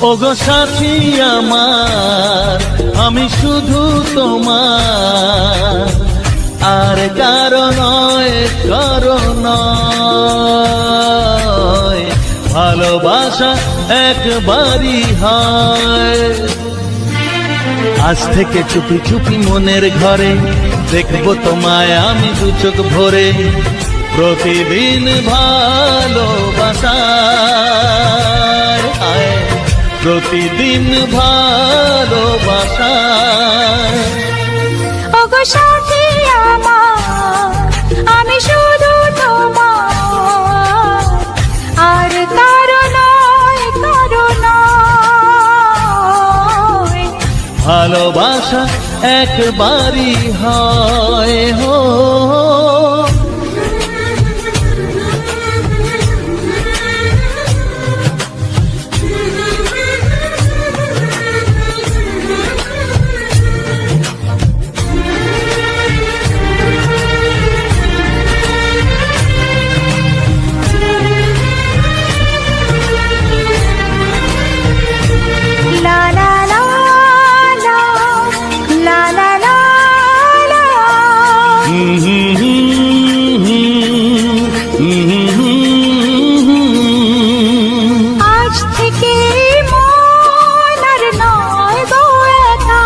ওগো সাথী আমার, আমি শুধু তোমার, আর কারো নয়, কারো নয়। ভালোবাসা একবারই হয়। আজ থেকে চুপি চুপি মনের ঘরে দেখবো তোমায় আমি দু চোখ ভরে। প্রতিদিন ভালোবাসায়, প্রতিদিন ভালোবাসায়। ওগো সাথী আমার, আমি শুধু তোমার, আর কারো নয়, কারো নয়। ভালোবাসা একবারই হয় হো। আজ থেকে মন আর নয় গো একা,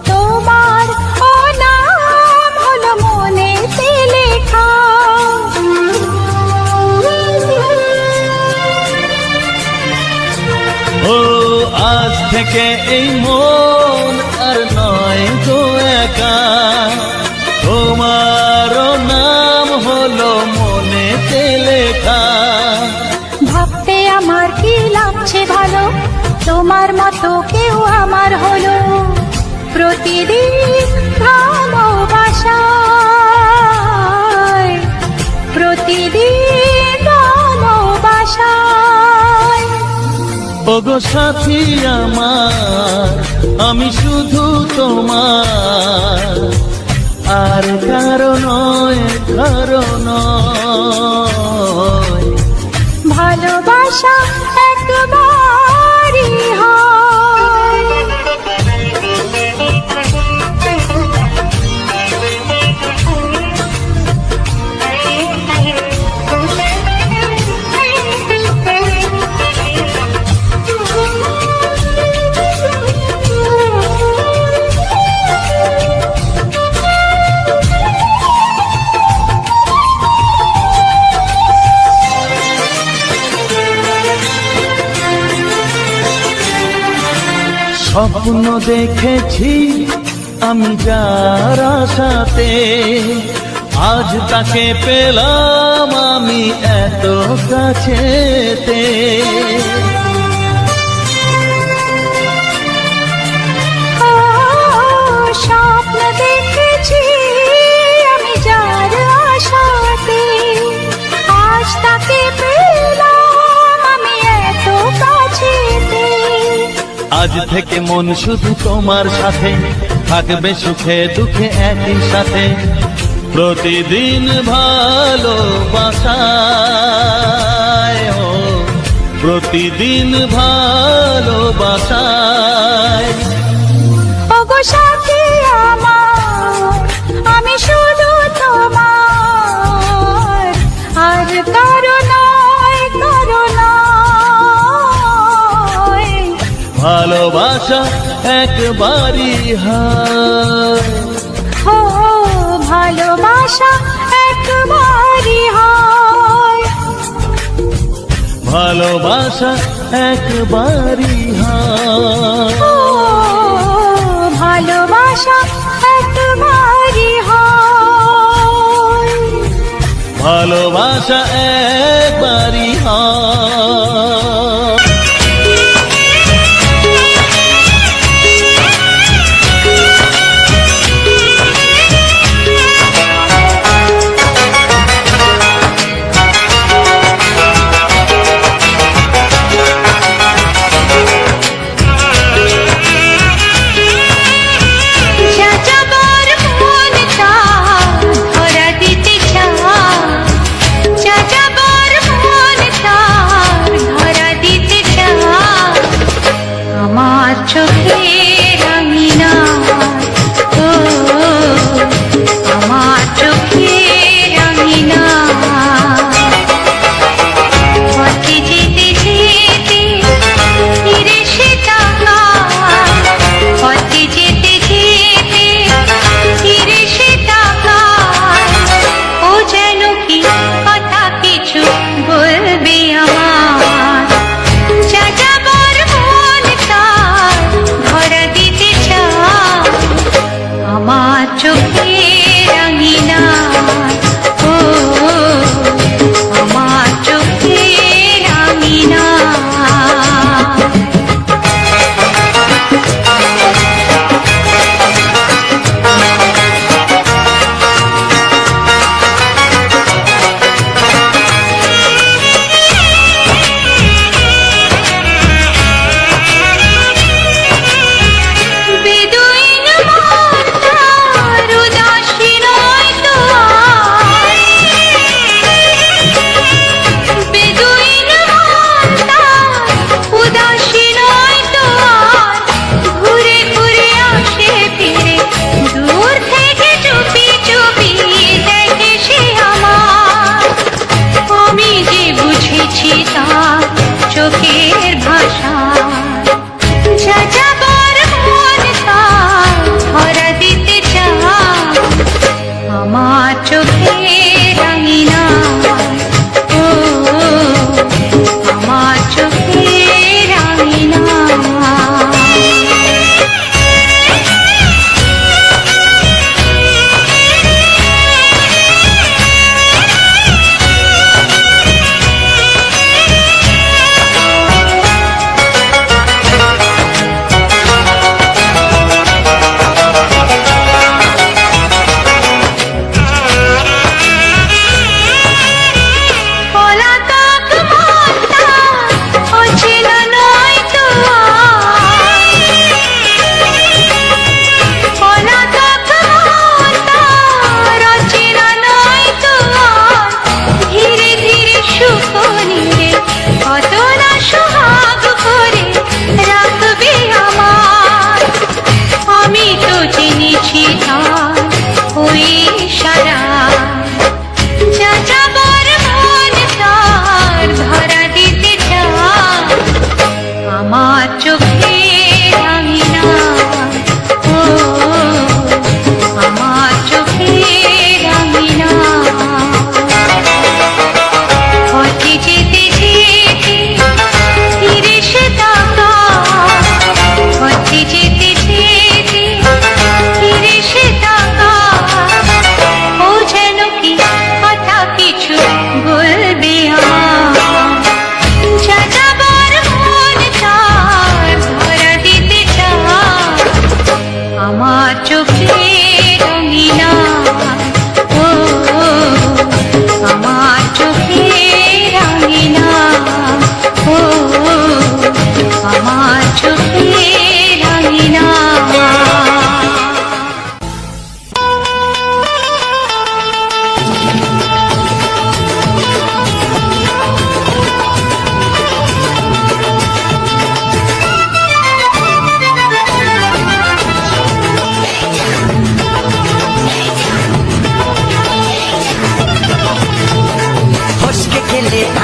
তোমার ও নাম হলো মনেতে লেখা। ও আজ থেকে এই মন আর নয় গো একা, তোমার নাম হলো মনেতে লেখা। ভাবতে আমার কি লাগছে ভালো, তোমার মতো কেউ আমার হলো। প্রতিদিন ভালোবাসায়, প্রতিদিন ভালোবাসায়। ওগো সাথী আমার, আমি শুধু তোমার, আর কারো নয়, কারো নয়। ভালোবাসা একবারই হয়। স্বপ্ন দেখেছি আমি যার আশাতে, আজ তাকে পেলাম আমি এত কাছেতে। স্বপ্ন দেখেছি আমি যার আশাতে, আজ তাকে পেলাম আমি এত কাছেতে। আজ থেকে মন শুধু তোমার সাথে, থাকবে সুখে দুঃখে একই সাথে। প্রতিদিন ভালোবাসায়, প্রতিদিন ভালোবাসায়। ওগো সাথী আমার, আমি শুধু তোমার, আর কারো নয়, কারো নয়। ভালোবাসা একবারই হয়। ও ভালোবাসা একবারই হয়। ভালোবাসা একবারই হয়। ও ভালোবাসা একবারই হয়। ভালোবাসা একবারই হয়। চাচা আমার চোখে রাঙিনা, ও আমার চোখে রাঙিনা।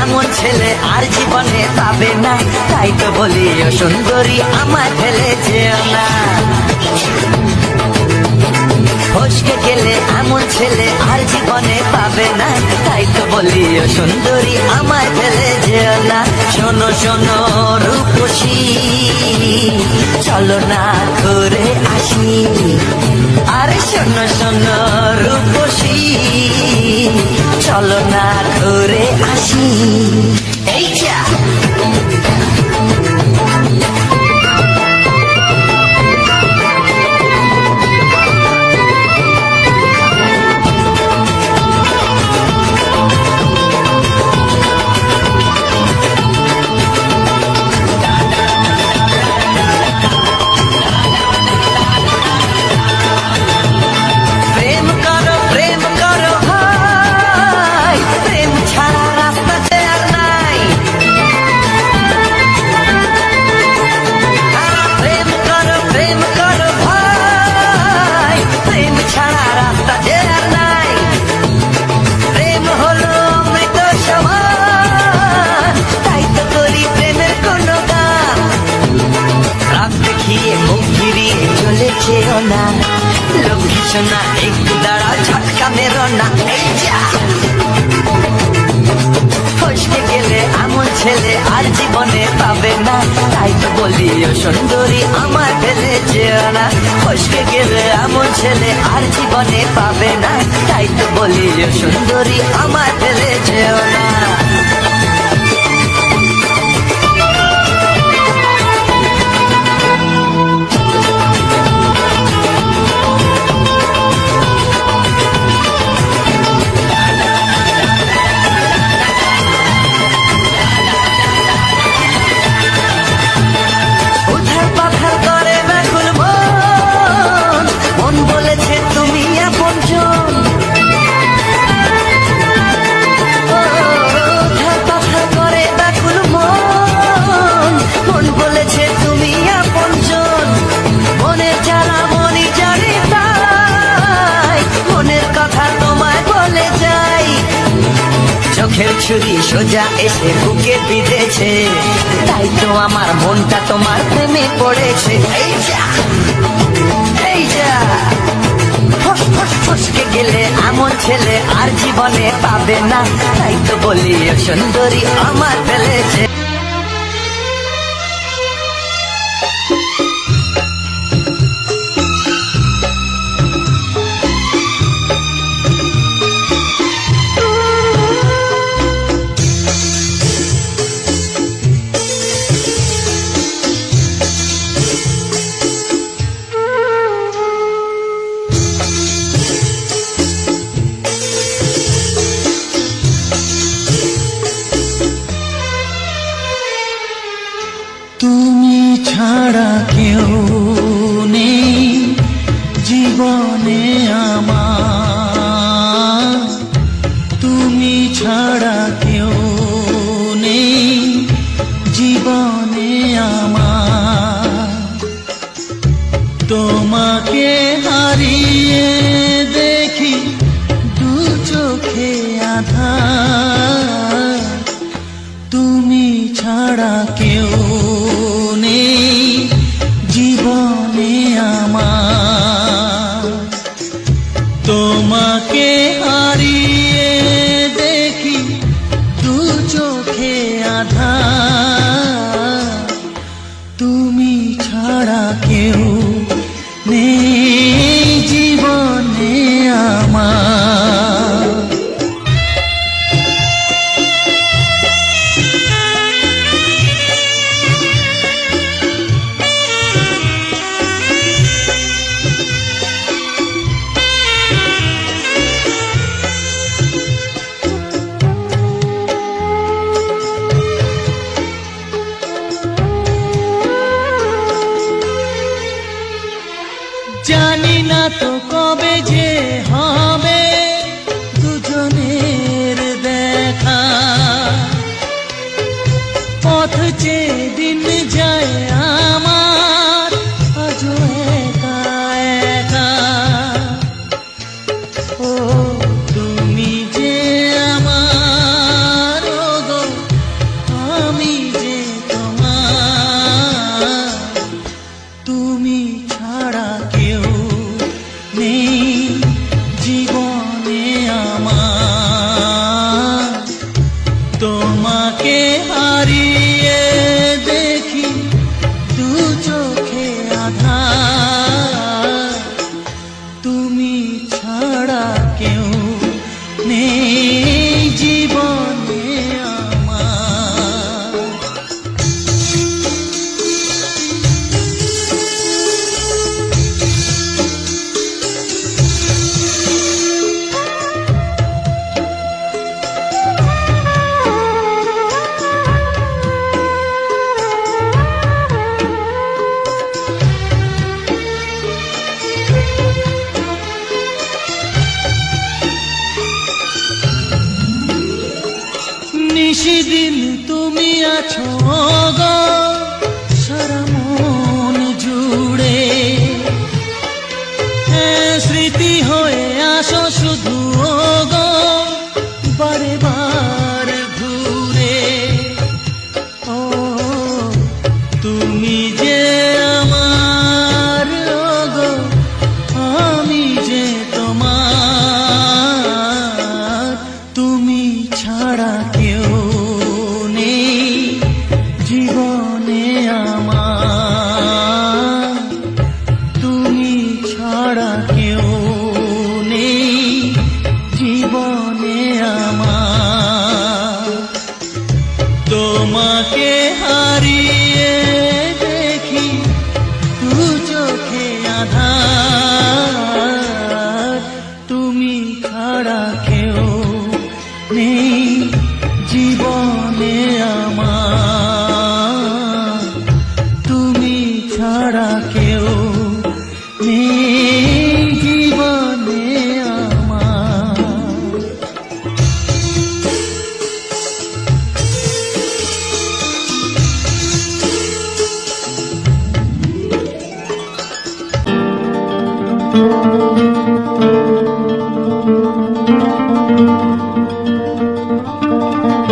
এমন ছেলে আর জীবনে পাবে না, তাই তো বলি ও সুন্দরী আমায় ফেলে যেও না। ফসকে গেলে এমন ছেলে আর জীবনে পাবে না, তাই তো বলি ও সুন্দরী আমায় ফেলে যেও না। শোনো শোনো রূপসী, চলো না ঘুরে আসি। আরে শোনো শোনো রূপসী, চলো না ঘুরে আসি। এই যা না লক্ষ্মী সোনা, একটু দাঁড়া, ঝটকা মেরো না। এই যা ফসকে গেলে এমন ছেলে আর জীবনে পাবে না, তাই তো বলি ও সুন্দরী আমার ফেলে যেও না। ফসকে গেলে এমন ছেলে আর জীবনে পাবে না, তাই তো বলি ও সুন্দরী আমার ফেলে যেও না। চোখের ছুরি সোজা এসে বুকে বিঁধেছে, তাই তো আমার মনটা তোমার প্রেমে পড়েছে। এই যা এই যা ফসকে গেলে এমন ছেলে আর জীবনে পাবে না, তাই তো বলি ও সুন্দরী আমার ফেলেছে। তুমি ছাড়া কেউ নেই জীবনে আমার, তুমি ছাড়া কেউ নেই জীবনে আমার। তোমাকে হারিয়ে দেখি দু চোখে আঁধার, তুমি ছাড়া কেউ নেই জীবনে আমার। তোমাকে হারিয়ে দেখি দু চোখে আঁধার, তুমি ছাড়া কেউ নেই জীবনে আমার। জানি না তো কবে যে হবে দুজনের দেখা, পথ চেয়ে দিন যায় আমার আজও একা একা। ও তুমি যে আমার, ও গো আমি যে তোমার, তুমি ছাড়া কেউ নেই জীবনে আমার। তোমাকে হারিয়ে দেখি দু চোখে আঁধার, তুমি ছাড়া কেউ নেই জীবনে আমার। নিশিদিন তুমি আছো গো সারা মন জুড়ে, স্মৃতি হয়ে আসো শুধু গো বারে বার ঘুরে। ও তুমি যে আমার, ও গো আমি যে তোমার, তুমি ছাড়া কেউ নেই জীবনে আমার। তুমি ছাড়া কেউ নেই জীবনে আমার। তোমাকে হারিয়ে দেখি দু চোখে আঁধার, তুমি ছাড়া কেউ নেই জীবনে আমার। তুমি ছাড়া কেউ নেই জীবনে আমার।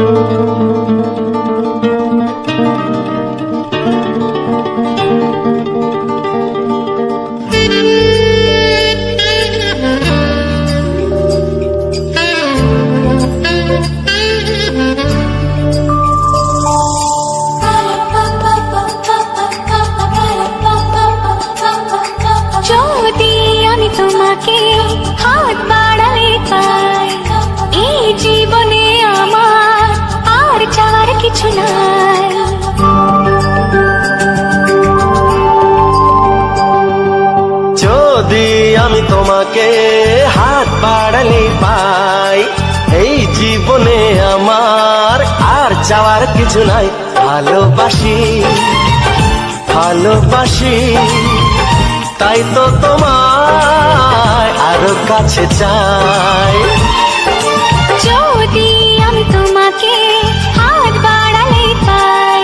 Thank you. কিছু নাই। যদি আমি তোমাকে হাত বাড়ালে পাই, এই জীবনে আমার আর চাওয়ার কিছু নাই। ভালোবাসি ভালোবাসি, তাই তো তোমায় আরো কাছে চাই। যদি আমি তোমাকে হাত বাড়ালে পাই,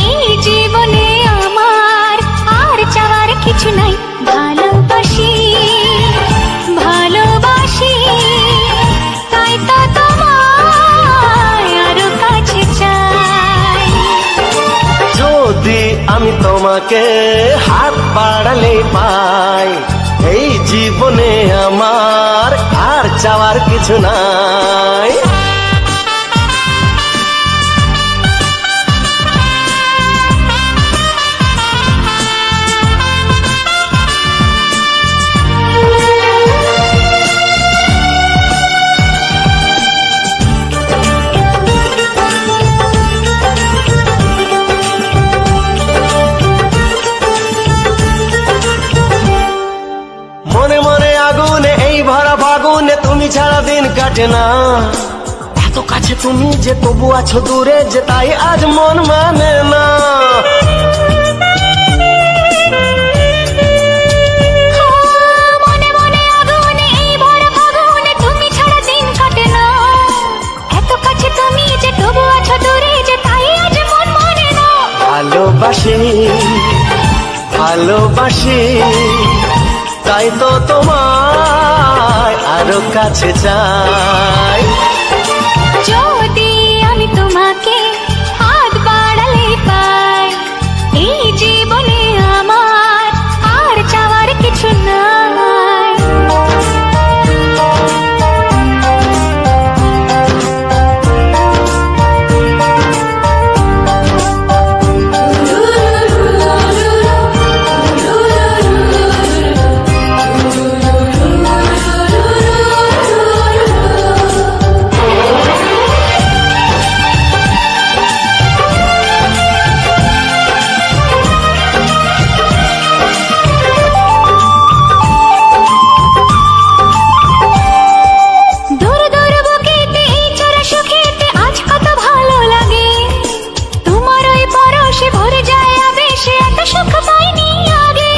এই জীবনে আমার আর চাওয়ার কিছু নাই। ভালোবাসি ভালোবাসি, তাই তো তোমায় আরো কাছে চাই। যদি আমি তোমাকে হাত বাড়ালে পাই, এই জীবনে আমার আর চাওয়ার কিছু নাই। মনে মনে আগুনে এই ভরা ফাগুনে তুমি ছাড়া দিন কাটে না। এত কাছে তুমি যে তবু আছো দূরে, যে তাই আজ মন মানে না। মনে মনে আগুনে এই ভরা ফাগুনে তুমি ছাড়া দিন কাটে না। এত কাছে তুমি যে তবু আছো দূরে, যে তাই আজ মন মানে না। ভালোবাসি ভালোবাসি, তাই তো তোমায় আরো কাছে চাই। যদি আমি তোমাকে হাত বাড়ালে পাই, এই জীবনে আমার আর চাওয়ার কিছু নাই। দূর দূর বুকেতে এই চোরা সুখেতে আজ কত ভালো লাগে। তোমার ওই পরশে ভরে যায় আবেশে, এত সুখ পাইনি আগে।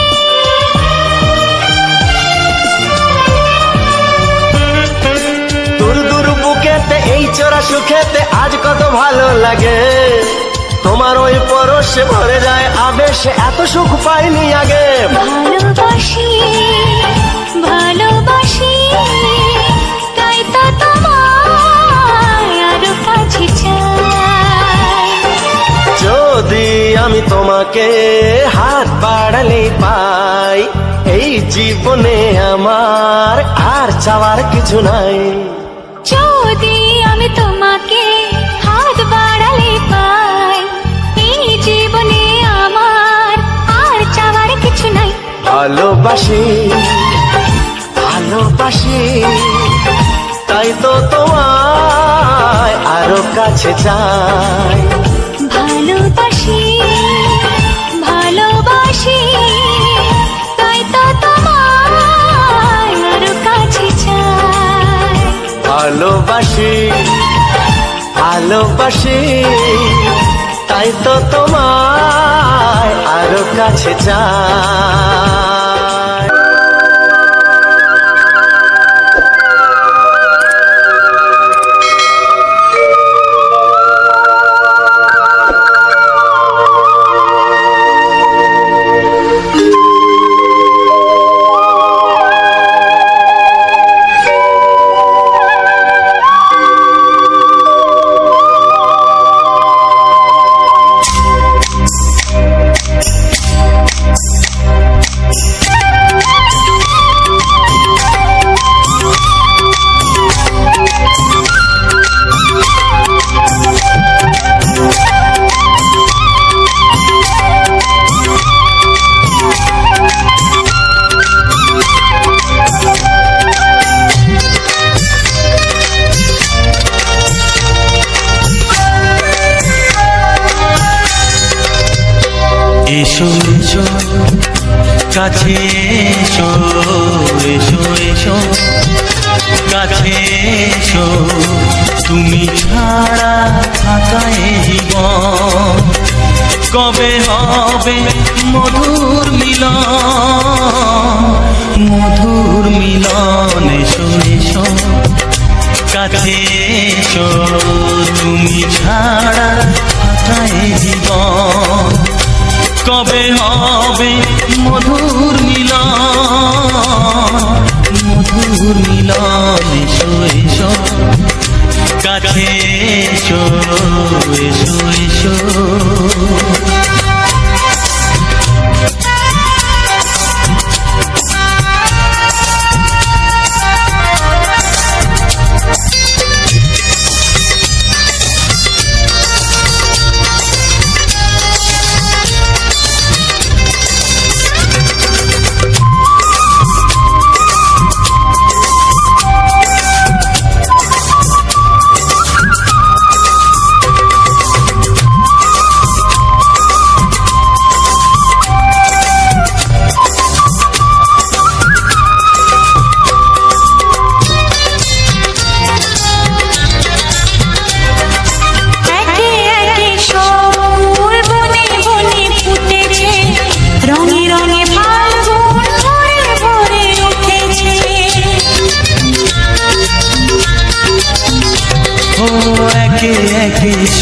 দূর দূর বুকেতে এই চোরা সুখেতে আজ কত ভালো লাগে। তোমার ওই পরশে ভরে যায় আবেশে, এত সুখ পাইনি আগে। ভালোবাসি ভালোবাসি, তাই তো তোমায় আরো কাছে চাই। যদি আমি তোমাকে হাত বাড়ালে পাই, এই জীবনে আমার আর চাওয়ার কিছু নাই। যদি আমি তোমাকে হাত বাড়ালে পাই, এই জীবনে আমার আর চাওয়ার কিছু নাই। ভালোবাসি ভালোবাসি, তাই তো তোমায় আরো কাছে চাই। ভালোবাসি ভালোবাসি, তাই তো তোমায় আরো কাছে চাই। ভালোবাসি ভালোবাসি, তাই তো তোমায় আরো কাছে চাই। এসো এসো কাছে এসো, এসো এসো কাছে এসো, তুমি ছাড়া থাকা এ জীবন কবে হবে মধুর মিলন, মধুর মিলন। এসো এসো কাছে এসো, তুমি ছাড়া থাকা এ জীবন কবে হবে মধুর মিলন, মধুর মিলন। এসো এসো কাছে এসো, এসো এসো।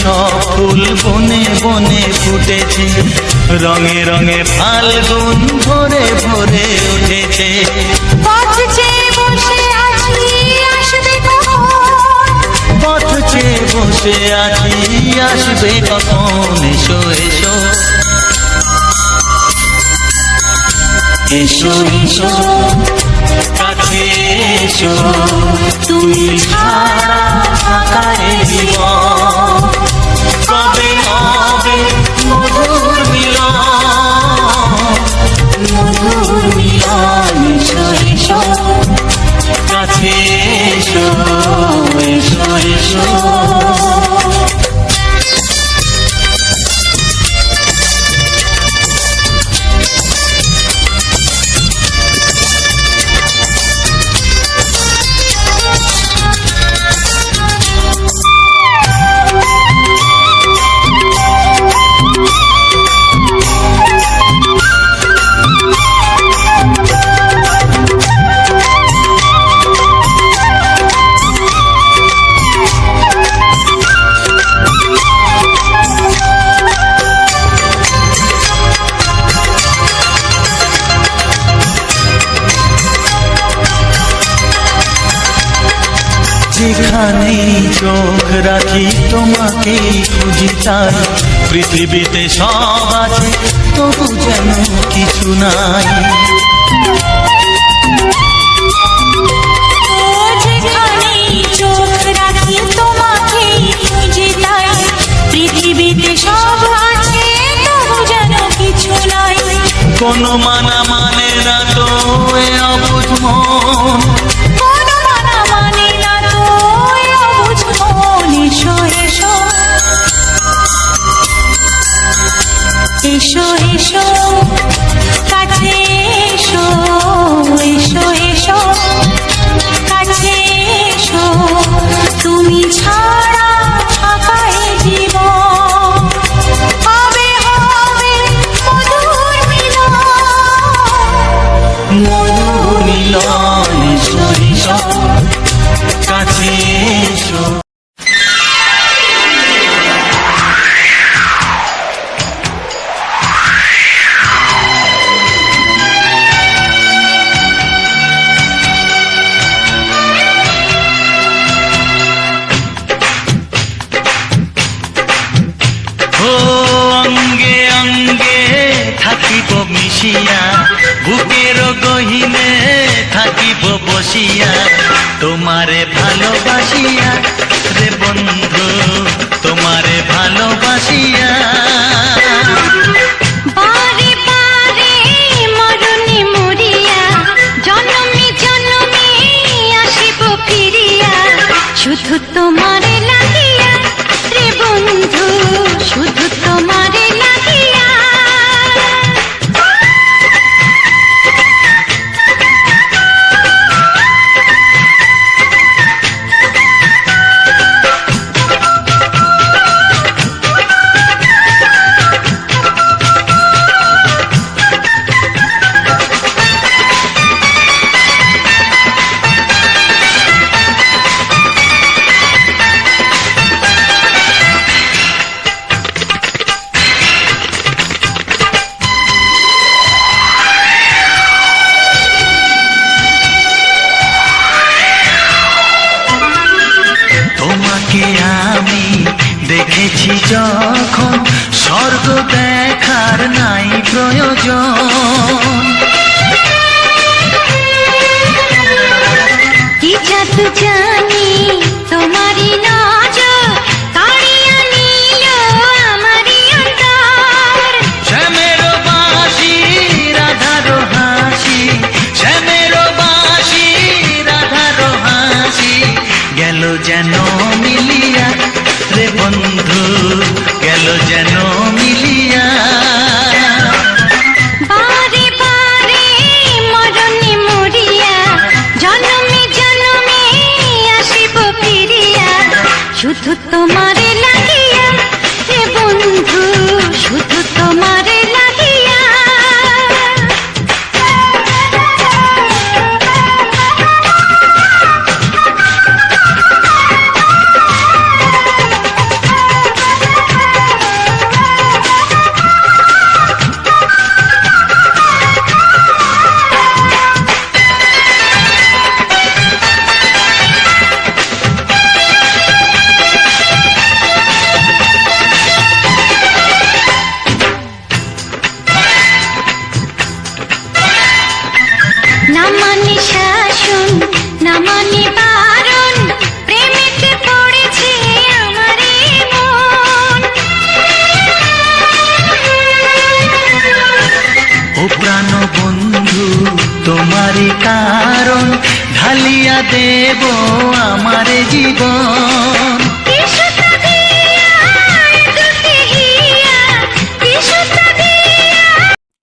সব ফুল বনে বনে ফুটেছে, রঙে রঙে ফাল্গুন ভরে ভরে উঠেছে। পথ চেয়ে বসে আছি আসবে কখন, পথ চেয়ে বসে আছি আসবে কখন। এসো এসো এসো এসো কাছে এসো, তুমি ছাড়া থাকা এ জীবন কবে হবে মধুর মিলন, মধুর মিলন। এসো এসো কাছে এসো, এসো এসো। যেখানে চোখ রাখি তোমাকেই খুঁজি তাই, পৃথিবীতে সব আছে তবু যেন কিছু নাই। যেখানে চোখ রাখি তোমাকেই খুঁজি তাই, পৃথিবীতে সব আছে তবু যেন কিছু নাই। কোনো মানা মানে না তো এ অবুঝ মন, কোনো মানা মানে না তো এ অবুঝ মন। এসো এসো এসো এসো কাছে এসো, এসো এসো কাছে এসো, তুমি ছাড়া থাকা এ জীবন হবে হবে মধুর মিলন, মধুর মিলন। এসো এসো কাছে এসো। অঙ্গে অঙ্গে থাকিব মিশিয়া, বুকের গহিনে থাকিব বসিয়া, তোমারে ভালোবাসিয়া রে বন্ধু, তোমারে ভালোবাসিয়া। বারে বারে মরণে মরিয়া, জনমে জনমে আসিব ফিরিয়া, শুধু তোমারে লাগিয়া রে বন্ধু, শুধু তোমারে লাগিয়া। তোমাকে আমি দেখেছি যখন, স্বর্গ দেখার নাই প্রয়োজন। কি জাদু জানি তোমারই নজর কাড়িয়া নিল আমারই অন্তর। শ্যামের বাঁশি রাধার হাসি, শ্যামের বাঁশি রাধার হাসি, গেল যেন মিলিয়া রে বন্ধু, গেল যেন মিলিয়া। বারে বারে মরণে মরিয়া জনমে জনমে আসিব ফিরিয়া, শুধু তোমারে লাগিয়া হে বন্ধু, শুধু তোমারে লাগিয়া। না মানে শাসন না মানে বারণ, প্রেমেতে পড়েছে আমারে মন। ও প্রাণ বন্ধু তোমারই কারণ, ঢালিয়া দেব আমার জীবন। কি সুতা দিয়া এ দুটি হিয়া, কি সুতা দিয়া।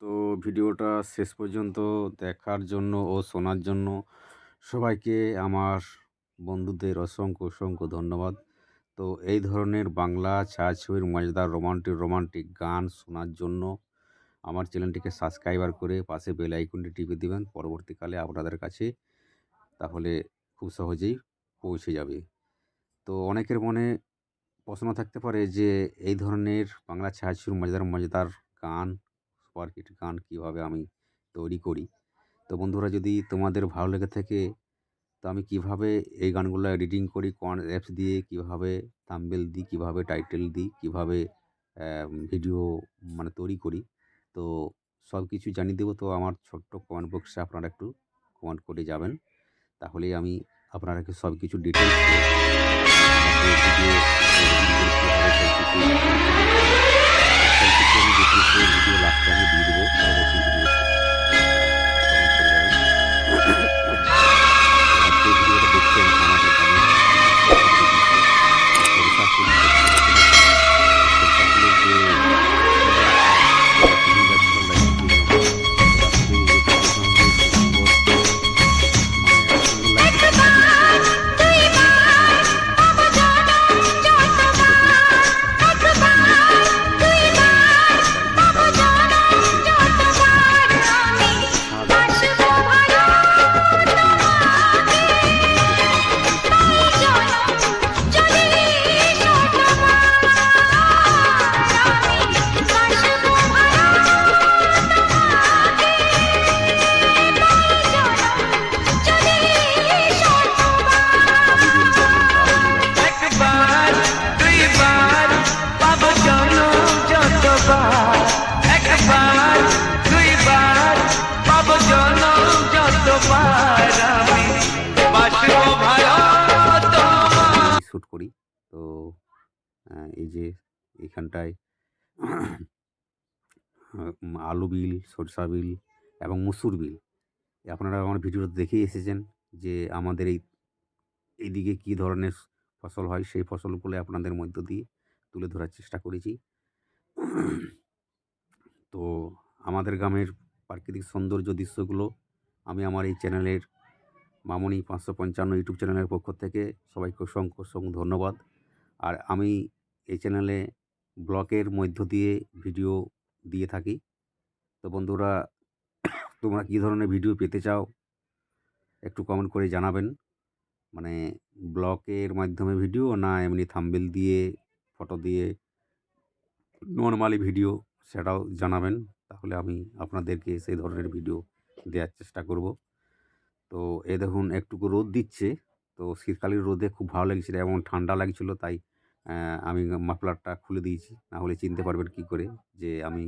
তো ভিডিওটা শেষ পর্যন্ত দেখার জন্য ও শোনার জন্য সবাইকে আমার বন্ধুদের অসংখ্য অসংখ্য ধন্যবাদ। তো এই ধরনের বাংলা ছায়াছবির মজাদার রোমান্টিক গান শোনার জন্য আমার চ্যানেলটিকে সাবস্ক্রাইবার করে পাশে বেল আইকনটি টিপে দিবেন পরবর্তীকালে আপনাদের কাছে, তাহলে খুব সহজেই পৌঁছে যাবে। তো অনেকের মনে প্রশ্ন থাকতে পারে যে এই ধরনের বাংলা ছায়াছবির মজাদার গান, সুপারহিট গান কীভাবে আমি তৈরি করি। তো বন্ধুরা, যদি তোমাদের ভালো লেগে থাকে, তো আমি কিভাবে এই গানগুলো এডিটিং করি, কোন অ্যাপস দিয়ে, কিভাবে থাম্বনেল দিই, কিভাবে টাইটেল দিই, কিভাবে ভিডিও মানে তৈরি করি, তো সব কিছু জানিয়ে দেবো। তো আমার ছোট্ট কমেন্ট বক্সে আপনারা একটু কমেন্ট করে যাবেন, তাহলেই আমি আপনাদেরকে সব কিছু ডিটেলস ভিডিও ভিডিও লাস্টে আমি দিয়ে দেবো পরবর্তী ভিডিও ভিডিওটা দেখছেন আমাদের একবার দুইবার পাবো জনম যতবার, একবার দুইবার পাবো জনম যতবার, আমি বাসবো ভালো তোমার। শ্যুট করি। তো এই যে এইখানটায় আলু বিল, সরষা বিল এবং মুসুর বিল, আপনারা আমার ভিডিওতে দেখেই এসেছেন যে আমাদের এইদিকে কী ধরনের ফসল হয়, সেই ফসলগুলো আপনাদের মধ্য দিয়ে তুলে ধরার চেষ্টা করেছি। তো আমাদের গ্রামের প্রাকৃতিক সৌন্দর্য দৃশ্যগুলো আমি আমার এই চ্যানেলের মামনি 555 ইউটিউব চ্যানেলের পক্ষ থেকে সবাইকে অসংখ্য অসংখ্য ধন্যবাদ। আর আমি এই চ্যানেলে ব্লগের মধ্য দিয়ে ভিডিও দিয়ে থাকি। তো বন্ধুরা, তোমরা কী ধরনের ভিডিও পেতে চাও একটু কমেন্ট করে জানাবেন। মানে ব্লগের মাধ্যমে ভিডিও, না এমনি থাম্বনেল দিয়ে, ফটো দিয়ে নরমালি ভিডিও, সেটাও জানাবেন। তাহলে আমি আপনাদেরকে সেই ধরনের ভিডিও দেওয়ার চেষ্টা করব। তো দেখুন একটুকু রোদ দিচ্ছে, তো তো শীতকালীন রোদে খুব ভালো লাগছিল এবং ঠান্ডা লাগছিল, তাই আমি মাফলারটা খুলে দিয়েছি, না হলে চিনতে পারবেন কী করে যে আমি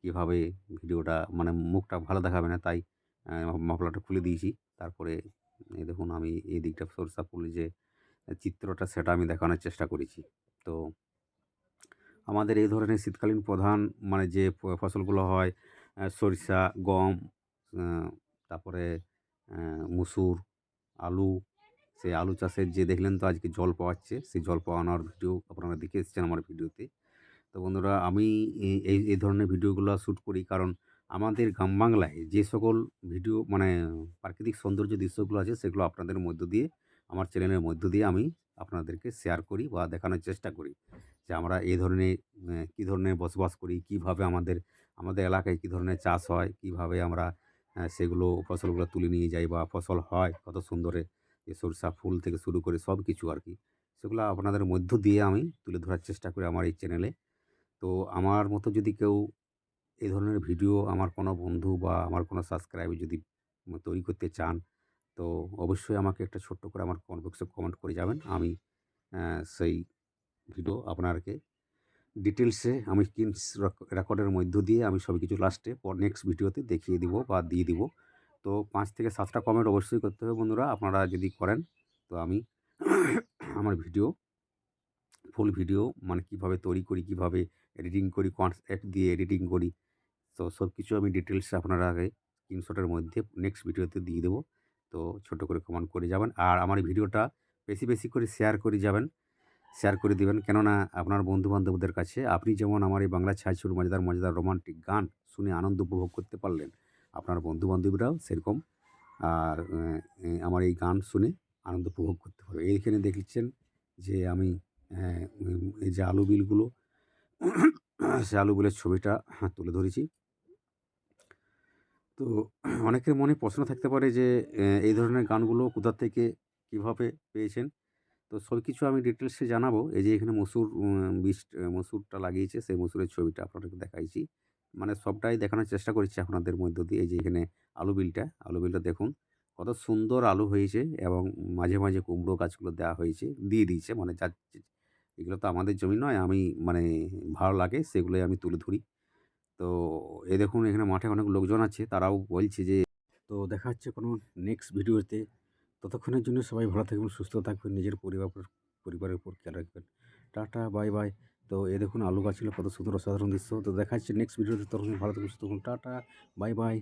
কীভাবে ভিডিওটা মানে মুখটা ভালো দেখাবে না, তাই মাফলারটা খুলে দিয়েছি। তারপরে এই দেখুন আমি এই দিকটা সরষা ফুলের যে চিত্রটা সেটা আমি দেখানোর চেষ্টা করেছি। তো আমাদের এই ধরনের শীতকালীন প্রধান মানে যে ফসলগুলো হয় সরিষা, গম, আ তারপরে মুসুর, আলু। সেই আলু চাষের যে দেখলেন তো আজকে জল পাওয়াচ্ছে, সেই জল পাওয়ানোর ভিডিও আপনারা দেখে এসেছেন আমার ভিডিওতে। তো বন্ধুরা আমি এই ধরনের ভিডিওগুলো শ্যুট করি কারণ আমাদের গ্রাম বাংলায় যে সকল ভিডিও মানে প্রাকৃতিক সৌন্দর্য দৃশ্যগুলো আছে সেগুলো আপনাদের মধ্য দিয়ে আমার চ্যানেলের মধ্য দিয়ে আমি আপনাদেরকে শেয়ার করি বা দেখানোর চেষ্টা করি যে আমরা এই ধরনের কী ধরনের বসবাস করি, কীভাবে আমাদের এলাকায় কী ধরনের চাষ হয়, কীভাবে আমরা সেগুলো ফসলগুলো তুলে নিয়ে যাই বা ফসল হয় কত সুন্দরে, যে সরিষা ফুল থেকে শুরু করে সব কিছু আর কি, সেগুলো আপনাদের মধ্য দিয়ে আমি তুলে ধরার চেষ্টা করি আমার এই চ্যানেলে। তো আমার মতো যদি কেউ এই ধরনের ভিডিও আমার কোনো বন্ধু বা আমার কোনো সাবস্ক্রাইবার যদি তৈরি করতে চান, তো অবশ্যই আমাকে একটা ছোট্ট করে আমার কমেন্ট বক্সে কমেন্ট করে যাবেন। আমি সেই ভিডিও আপনাকে ডিটেলসে আমি স্ক্রিন রেকর্ডের মধ্য দিয়ে আমি সব কিছু লাস্টে নেক্সট ভিডিওতে দেখিয়ে দিব বা দিয়ে দিব। তো 5 থেকে 7টা কমেন্ট অবশ্যই করতে হবে বন্ধুরা। আপনারা যদি করেন তো আমি আমার ফুল ভিডিও মানে কীভাবে তৈরি করি, কীভাবে এডিটিং করি, কোন অ্যাপ দিয়ে এডিটিং করি, তো সব কিছু আমি ডিটেলসে আপনারা আগে স্ক্রিনশটের মধ্যে নেক্সট ভিডিওতে দিয়ে দেবো। তো ছোট করে কমেন্ট করে যাবেন। আর আমার এই ভিডিওটা বেশি, বেশি করে শেয়ার করে দিবেন। কেননা আপনার বন্ধু-বান্ধবদের কাছে আপনি যেমন আমার এই বাংলা ছায়াছবির মজাদার, মজাদার রোমান্টিক গান শুনে আনন্দ উপভোগ করতে পারলেন, আপনার বন্ধু-বান্ধবীরাও সেরকম আর আমার এই গান শুনে আনন্দ উপভোগ করতে পারবে। এইখানে দেখছেন যে আমি এই যে আলু বিলগুলো সে আলু বিলের ছবিটা তুলে ধরেছি। তো অনেকের মনে প্রশ্ন থাকতে পারে যে এই ধরনের গানগুলো কোথা থেকে কীভাবে পেয়েছেন? তো সবকিছু আমি ডিটেলসে জানাবো। এই যে এখানে মসুর মসুরটা লাগিয়েছে, সেই মসুরের ছবিটা আপনাদেরকে দেখাইছি। মানে সবটাই দেখানোর চেষ্টা করেছি আপনাদের মধ্য দিয়ে। এই যে এখানে আলু বিলটা দেখুন কত সুন্দর আলু হয়েছে এবং মাঝে, মাঝে কুমড়ো গাছগুলো দেওয়া হয়েছে, দিয়ে দিয়েছে। মানে এগুলো তো আমাদের জমি নয়, আমি মানে ভালো লাগে সেগুলোই আমি তুলে ধরি। তো এই দেখুন এখানে মাঠে অনেক লোকজন আছে, তারাও বলছে যে তো দেখা হচ্ছে কোনো নেক্সট ভিডিওতে। ততক্ষণের জন্য সবাই ভালো থাকবেন, সুস্থ থাকবেন, নিজের পরিবারের উপর খেয়াল রাখবেন। Tata, bye, bye. তো এই দেখুন আলু গাছগুলো কত সুন্দর অসাধারণ দৃশ্য। তো দেখা হচ্ছে নেক্সট ভিডিওতে, ততক্ষণ ভালো থাকুন, সুস্থ থাকুন। Tata, bye, by.